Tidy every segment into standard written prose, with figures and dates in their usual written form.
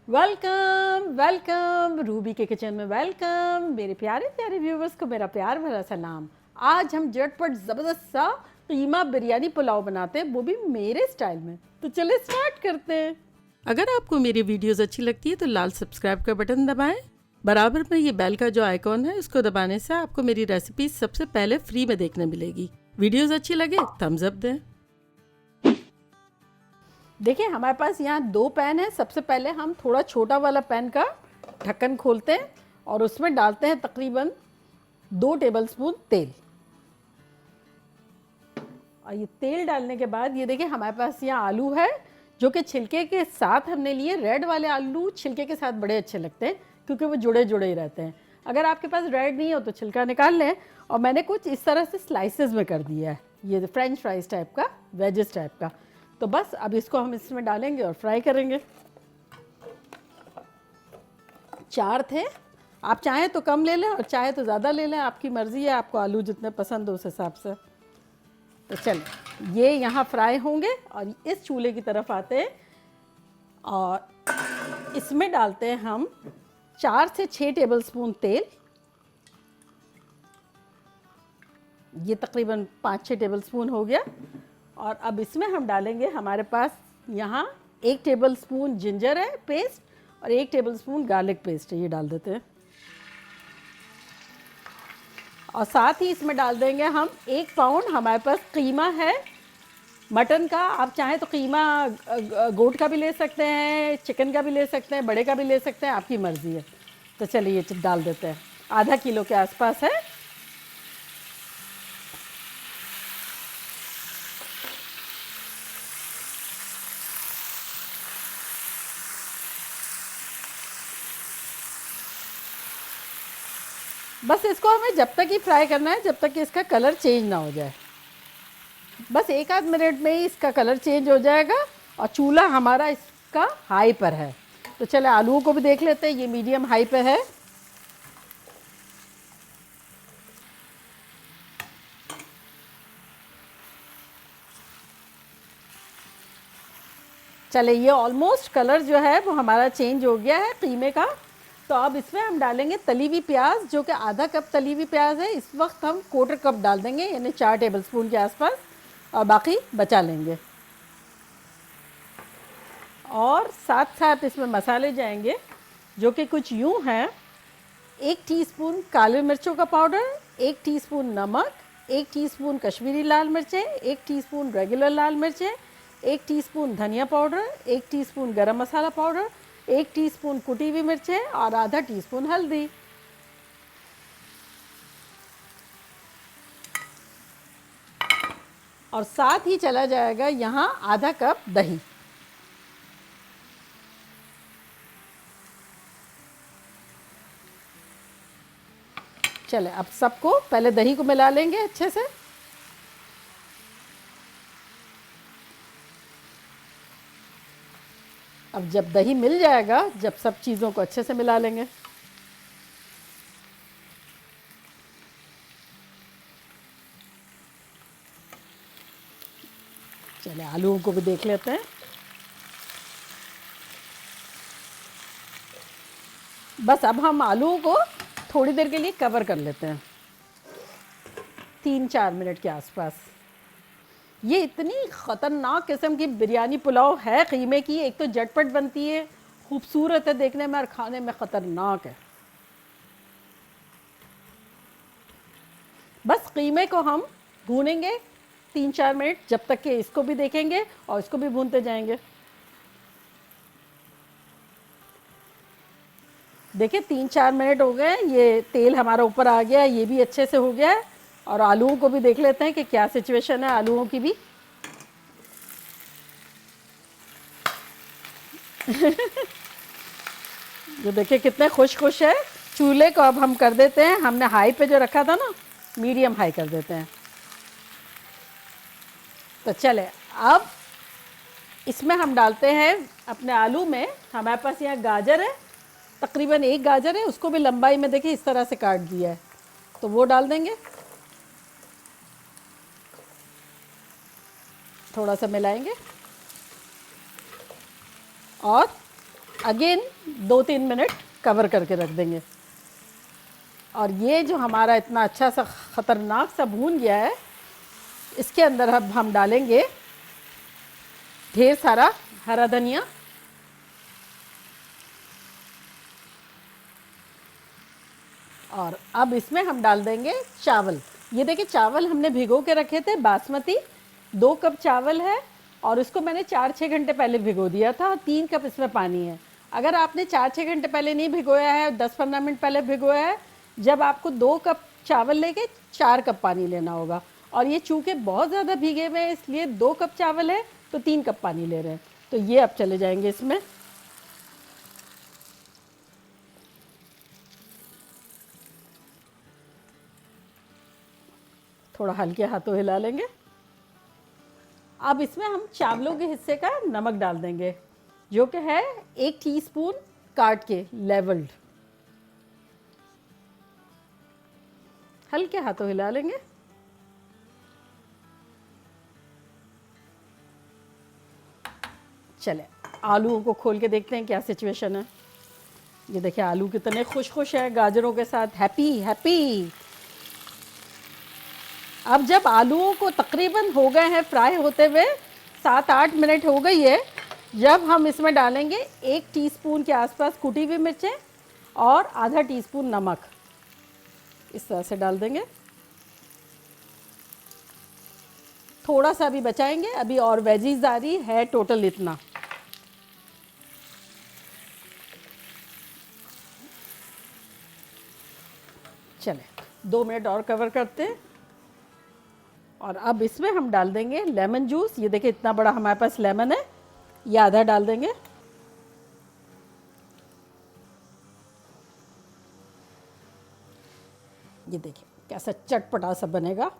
Welcome welcome Ruby के kitchen में welcome. मेरे प्यारे प्यारे व्यूवर्स को मेरा प्यार भरा सलाम। आज हम झटपट ज़बरदस्त सा कीमा बिरयानी पुलाव बनाते हैं, वो भी मेरे स्टाइल में। तो चलिए स्टार्ट करते हैं। अगर आपको मेरी वीडियोस अच्छी लगती है तो लाल सब्सक्राइब का बटन दबाएं। बराबर में ये बेल का जो आइकॉन है इसको दबाने से आपको मेरी रेसिपी सबसे पहले फ्री में देखने मिलेगी। वीडियोस अच्छी लगे थम्स अप दें। देखिए हमारे पास यहाँ 2 पैन है। सबसे पहले हम थोड़ा छोटा वाला पैन का ढक्कन खोलते हैं और उसमें डालते हैं तकरीबन 2 टेबलस्पून तेल। और ये तेल डालने के बाद ये देखिए हमारे पास यहाँ आलू है जो कि छिलके के साथ हमने लिए। रेड वाले आलू छिलके के साथ बड़े अच्छे लगते हैं क्योंकि वो जुड़े जुड़े ही रहते हैं। अगर आपके पास रेड नहीं हो तो छिलका निकाल लें। और मैंने कुछ इस तरह से स्लाइसेस में कर दिया है, ये फ्रेंच फ्राइज टाइप का, वेजेस टाइप का। तो बस अब इसको हम इसमें डालेंगे और फ्राई करेंगे। 4 थे, आप चाहें तो कम ले लें और चाहे तो ज़्यादा ले लें, आपकी मर्ज़ी है, आपको आलू जितने पसंद हो उस हिसाब से। तो चलिए ये यहाँ फ्राई होंगे और इस चूल्हे की तरफ आते हैं और इसमें डालते हैं हम 4 से 6 टेबलस्पून तेल। ये तकरीबन 5-6 टेबलस्पून हो गया। और अब इसमें हम डालेंगे, हमारे पास यहाँ 1 टेबलस्पून जिंजर है पेस्ट और 1 टेबलस्पून गार्लिक पेस्ट है, ये डाल देते हैं। और साथ ही इसमें डाल देंगे हम 1 पाउंड हमारे पास कीमा है मटन का। आप चाहें तो कीमा गोट का भी ले सकते हैं, चिकन का भी ले सकते हैं, बड़े का भी ले सकते हैं, आपकी मर्ज़ी है। तो चलिए ये डाल देते हैं, आधा किलो के आसपास है। बस इसको हमें जब तक ही फ्राई करना है जब तक कि इसका कलर चेंज ना हो जाए। बस 1 आध मिनट में ही इसका कलर चेंज हो जाएगा और चूल्हा हमारा इसका हाई पर है। तो चले आलूओं को भी देख लेते हैं, ये मीडियम हाई पे है। चले ये ऑलमोस्ट कलर जो है वो हमारा चेंज हो गया है कीमे का। तो अब इसमें हम डालेंगे तली हुई प्याज, जो कि आधा कप तली हुई प्याज है। इस वक्त हम 1/4 कप डाल देंगे, यानी 4 टेबलस्पून के आसपास, और बाकी बचा लेंगे। और साथ साथ इसमें मसाले जाएंगे जो कि कुछ यूँ हैं: 1 टीस्पून काले मिर्चों का पाउडर, 1 टीस्पून नमक, 1 टीस्पून कश्मीरी लाल मिर्चें, 1 टीस्पून रेगुलर लाल मिर्चें, 1 टीस्पून धनिया पाउडर, 1 टीस्पून गरम मसाला पाउडर, 1 टीस्पून कुटी हुई मिर्चें और आधा टीस्पून हल्दी। और साथ ही चला जाएगा यहाँ आधा कप दही। चले अब सबको पहले दही को मिला लेंगे अच्छे से। अब जब दही मिल जाएगा, जब सब चीज़ों को अच्छे से मिला लेंगे। चले आलूओं को भी देख लेते हैं। बस अब हम आलूओं को थोड़ी देर के लिए कवर कर लेते हैं, 3-4 मिनट के आसपास। ये इतनी ख़तरनाक किस्म की बिरयानी पुलाव है कीमे की। एक तो झटपट बनती है, खूबसूरत है देखने में और खाने में ख़तरनाक है। बस कीमे को हम भूनेंगे 3-4 मिनट, जब तक कि इसको भी देखेंगे और इसको भी भूनते जाएंगे। देखिए 3-4 मिनट हो गए, ये तेल हमारा ऊपर आ गया, ये भी अच्छे से हो गया है। और आलूओं को भी देख लेते हैं कि क्या सिचुएशन है आलूओं की भी। जो देखिए कितने खुश खुश है। चूल्हे को अब हम कर देते हैं, हमने हाई पे जो रखा था ना, मीडियम हाई कर देते हैं। तो चले अब इसमें हम डालते हैं अपने आलू में। हमारे पास यहाँ गाजर है, तकरीबन 1 गाजर है, उसको भी लंबाई में देखिए इस तरह से काट दिया है, तो वो डाल देंगे। थोड़ा सा मिलाएंगे और अगेन 2-3 मिनट कवर करके रख देंगे। और ये जो हमारा इतना अच्छा सा ख़तरनाक सा भून गया है, इसके अंदर अब हम डालेंगे ढेर सारा हरा धनिया, और अब इसमें हम डाल देंगे चावल। ये देखिए चावल हमने भिगो के रखे थे बासमती, 2 कप चावल है और इसको मैंने 4-6 घंटे पहले भिगो दिया था और 3 कप इसमें पानी है। अगर आपने 4-6 घंटे पहले नहीं भिगोया है, 10-15 मिनट पहले भिगोया है, जब आपको 2 कप चावल लेके 4 कप पानी लेना होगा। और ये चूँकि बहुत ज़्यादा भीगे हुए हैं इसलिए 2 कप चावल है तो 3 कप पानी ले रहे हैं। तो ये अब चले जाएंगे इसमें। थोड़ा हल्के हाथों हिला लेंगे। अब इसमें हम चावलों के हिस्से का नमक डाल देंगे, जो कि है 1 टीस्पून काट के लेवल्ड। हल्के हाथों हिला लेंगे। चले आलूओं को खोल के देखते हैं क्या सिचुएशन है। ये देखिए आलू कितने खुश खुश हैं गाजरों के साथ, हैप्पी हैप्पी। अब जब आलूओं को तकरीबन हो गए हैं फ्राई होते हुए, 7-8 मिनट हो गई है, जब हम इसमें डालेंगे 1 टीस्पून के आसपास कुटी हुई मिर्चें और आधा टीस्पून नमक। इस तरह से डाल देंगे। थोड़ा सा अभी बचाएंगे, अभी और वेजीज आ रही है, टोटल इतना। चले 2 मिनट और कवर करते हैं। और अब इसमें हम डाल देंगे लेमन जूस। ये देखिए इतना बड़ा हमारे पास लेमन है, ये आधा डाल देंगे। ये देखिए कैसा चटपटा सा बनेगा।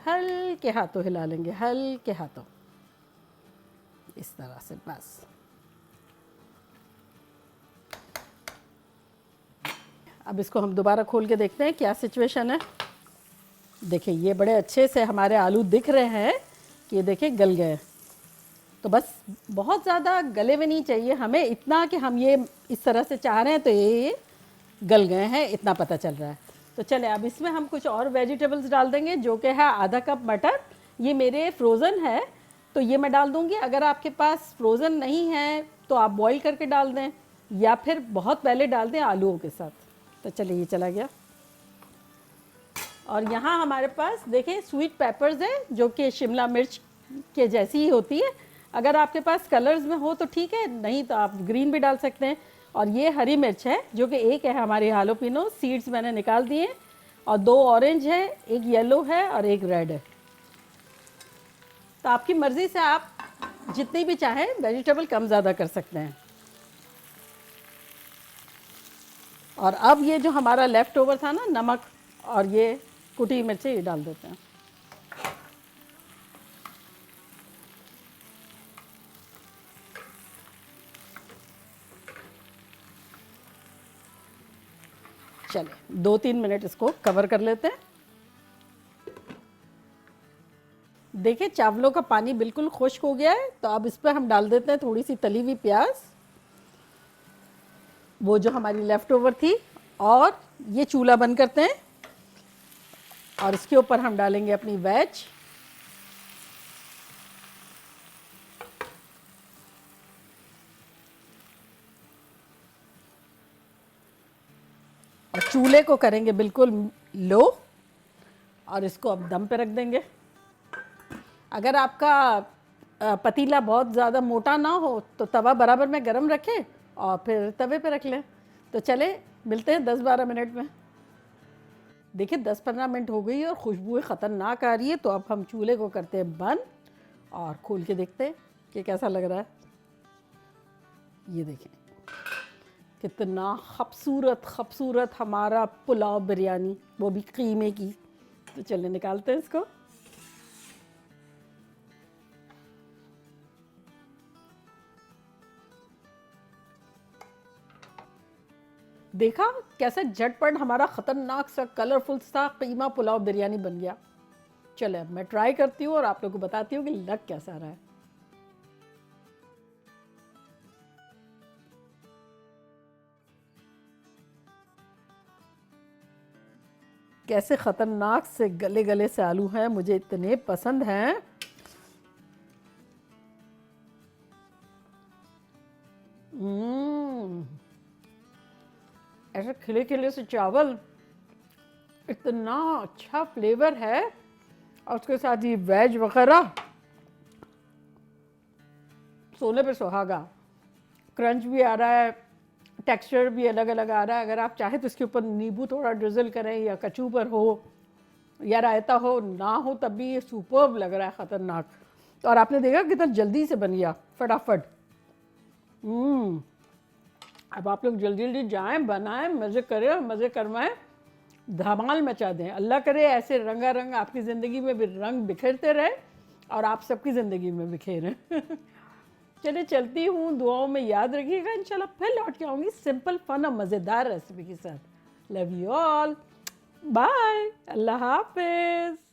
हल्के हाथों हिला लेंगे, हल्के हाथों, इस तरह से बस। अब इसको हम दोबारा खोल के देखते हैं क्या सिचुएशन है। देखिए ये बड़े अच्छे से हमारे आलू दिख रहे हैं कि ये देखिए गल गए। तो बस बहुत ज़्यादा गले हुए नहीं चाहिए हमें, इतना कि हम ये इस तरह से चाह रहे हैं तो ये गल गए हैं, इतना पता चल रहा है। तो चले अब इसमें हम कुछ और वेजिटेबल्स डाल देंगे, जो कि है आधा कप मटर। ये मेरे फ्रोज़न है तो ये मैं डाल दूँगी। अगर आपके पास फ्रोज़न नहीं है तो आप बॉईल करके डाल दें या फिर बहुत पहले डाल दें आलूओं के साथ। तो चलिए ये चला गया। और यहाँ हमारे पास देखें स्वीट पेपर्स है, जो कि शिमला मिर्च के जैसी ही होती है। अगर आपके पास कलर्स में हो तो ठीक है, नहीं तो आप ग्रीन भी डाल सकते हैं। और ये हरी मिर्च है, जो कि एक है हमारी हालोपिनो, सीड्स मैंने निकाल दिए, और 2 ऑरेंज है, एक येलो है और एक रेड है। तो आपकी मर्ज़ी से आप जितनी भी चाहें वेजिटेबल कम ज़्यादा कर सकते हैं। और अब ये जो हमारा लेफ़्ट ओवर था ना, नमक और ये कुटी मिर्ची, ये डाल देते हैं। चलिए 2-3 मिनट इसको कवर कर लेते हैं। देखिए चावलों का पानी बिल्कुल खुश्क हो गया है। तो अब इस पर हम डाल देते हैं थोड़ी सी तली हुई प्याज, वो जो हमारी लेफ़्ट ओवर थी। और ये चूल्हा बंद करते हैं और इसके ऊपर हम डालेंगे अपनी वेज। और चूल्हे को करेंगे बिल्कुल लो और इसको अब दम पे रख देंगे। अगर आपका पतीला बहुत ज़्यादा मोटा ना हो तो तवा बराबर में गरम रखें और फिर तवे पे रख लें। तो चले मिलते हैं 10-12 मिनट में। देखिए 10-15 मिनट हो गई और खुशबू ख़तरनाक आ रही है। तो अब हम चूल्हे को करते हैं बंद और खोल के देखते हैं कि कैसा लग रहा है। ये देखें कितना खूबसूरत खूबसूरत हमारा पुलाव बिरयानी, वो भी कीमे की। तो चलिए निकालते हैं इसको। देखा कैसे झटपट हमारा ख़तरनाक सा कलरफुल सा कीमा पुलाव बिरयानी बन गया। चले अब मैं ट्राई करती हूँ और आप लोगों को बताती हूँ कि लग कैसा रहा है। कैसे ख़तरनाक से गले गले से आलू हैं, मुझे इतने पसंद हैं। ऐसे खिले खिले से चावल, इतना अच्छा फ्लेवर है, और उसके साथ ये वेज वगैरह, सोने पे सुहागा। क्रंच भी आ रहा है, टेक्सचर भी अलग अलग आ रहा है। अगर आप चाहें तो इसके ऊपर नींबू थोड़ा ड्रिजल करें, या कचूबर हो या रायता हो, ना हो तब भी ये सुपर्ब लग रहा है, ख़तरनाक। तो और आपने देखा कितना जल्दी से बन गया, फटाफट। अब आप लोग जल्दी जल्दी जाएं, बनाएं, मज़े करें और मज़े करवाएं, धमाल मचा दें। अल्लाह करे ऐसे रंगारंग आपकी ज़िंदगी में भी रंग बिखेरते रहे, और आप सबकी ज़िंदगी में बिखेरें। चलिए चलती हूँ, दुआओं में याद रखिएगा। इंशाल्लाह फिर लौट के आऊँगी सिंपल फन और मज़ेदार रेसिपी के साथ। लव यू ऑल, बाय, अल्लाह हाफिज़।